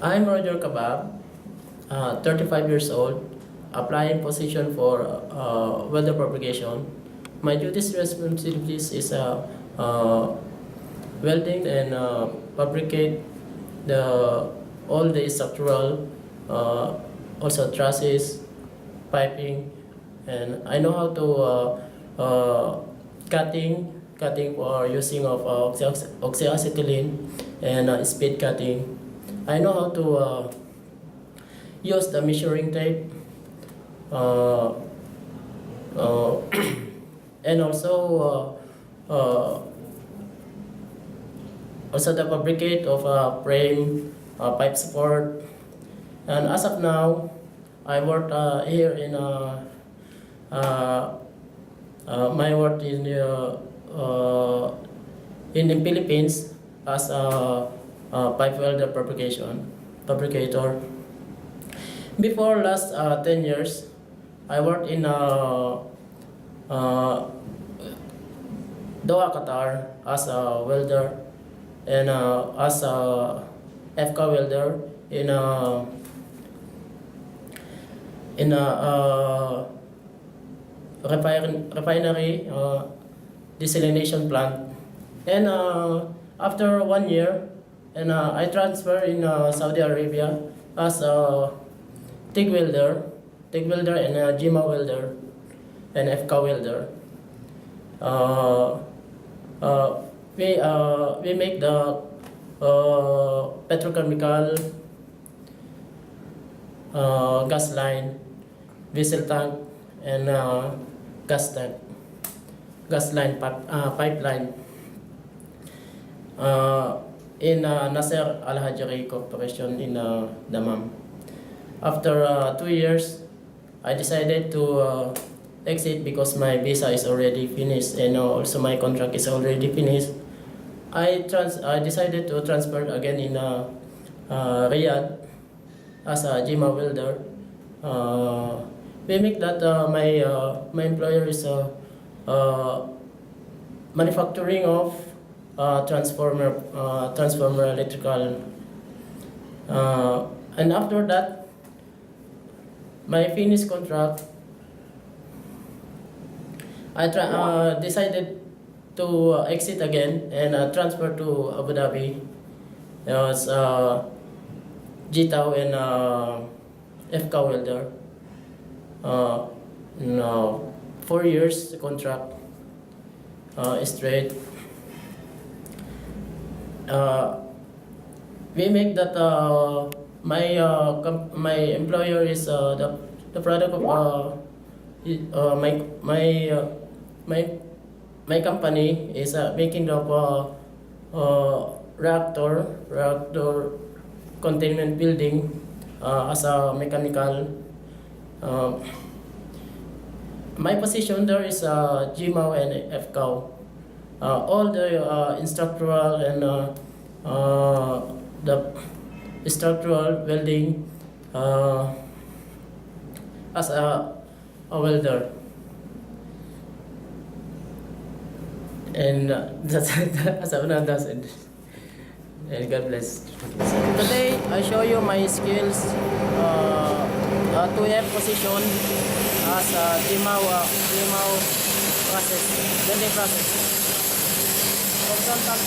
I'm Roger Cabbab, 35 years old, applying position for welder fabrication. My duties responsibilities is welding and fabricate the all the structural, also trusses, piping, and I know how to cutting for using of oxyacetylene and speed cutting. I know how to use the measuring tape uh, uh, and also the fabricate of a frame, pipe support. And as of now, I work here in uh, my work in the Philippines as a pipe welder fabricator. Before last 10 years, I worked in uh, Doha, Qatar as a welder and as a FK welder in a refinery desalination plant. And after 1 year, and I transferred in Saudi Arabia as a TIG welder and a Gmaw welder and FK welder. Uh, we make the petrochemical gas line, vessel tank, and gas tank, pipeline in Nasser Al Hajri Corporation in Dammam. After 2 years, I decided to exit because my visa is already finished and also my contract is already finished. I decided to transfer again in Riyadh as a Gmaw welder. We make that my employer is manufacturing of transformer electrical. And after that, my finished contract, I decided to exit again and transfer to Abu Dhabi as GTAW and FK welder. No, 4 years contract straight. We make that my employer is the product of my company is making the reactor containment building as a mechanical. My position there is Gmaw and FCOW. All the structural and the structural welding as a welder. And that's as of that's it. And God bless. Today I show you my skills to have position as a Gmaw process, welding process. From contact.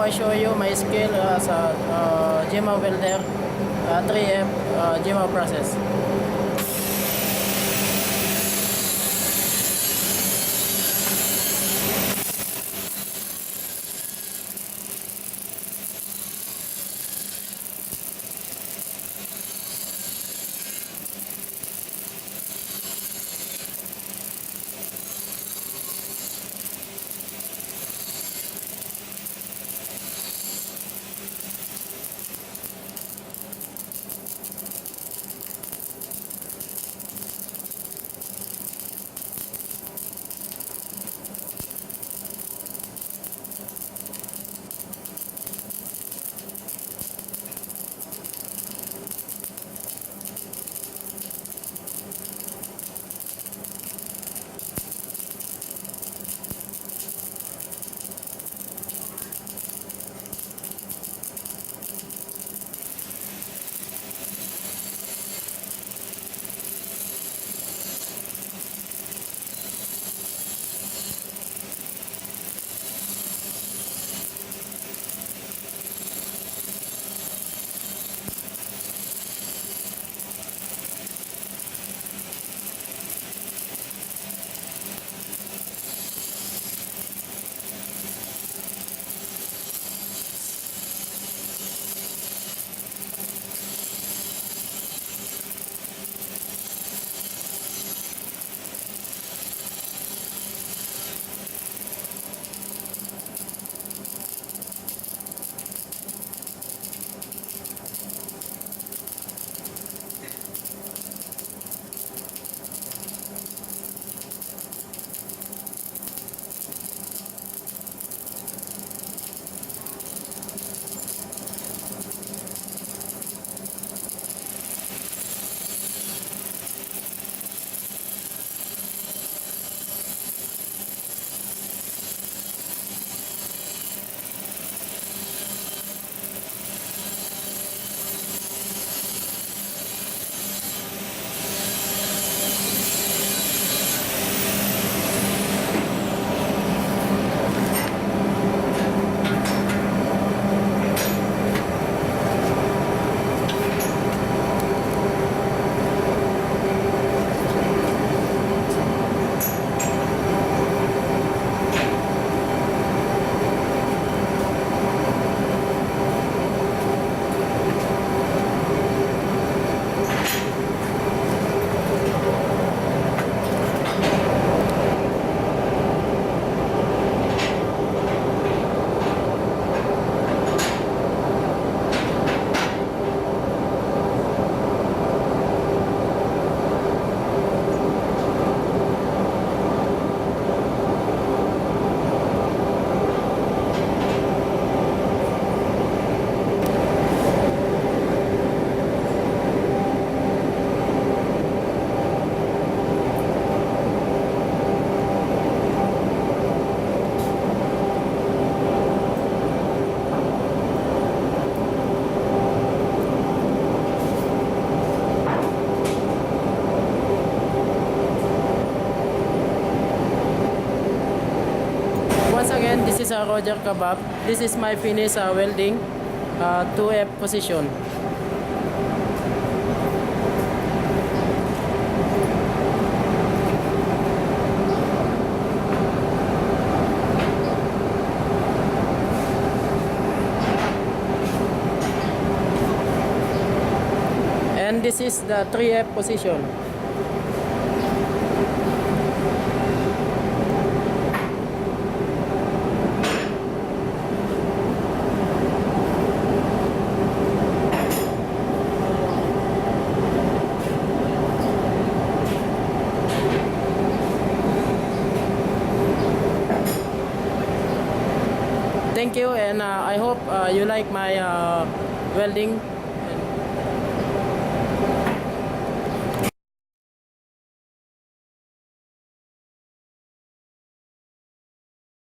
I show you my skill as a Gmaw welder, 3F Gmaw process. Once again, this is a Roger Cabbab. This is my finish welding 2F position. And this is the 3F position. Thank you, and I hope you like my welding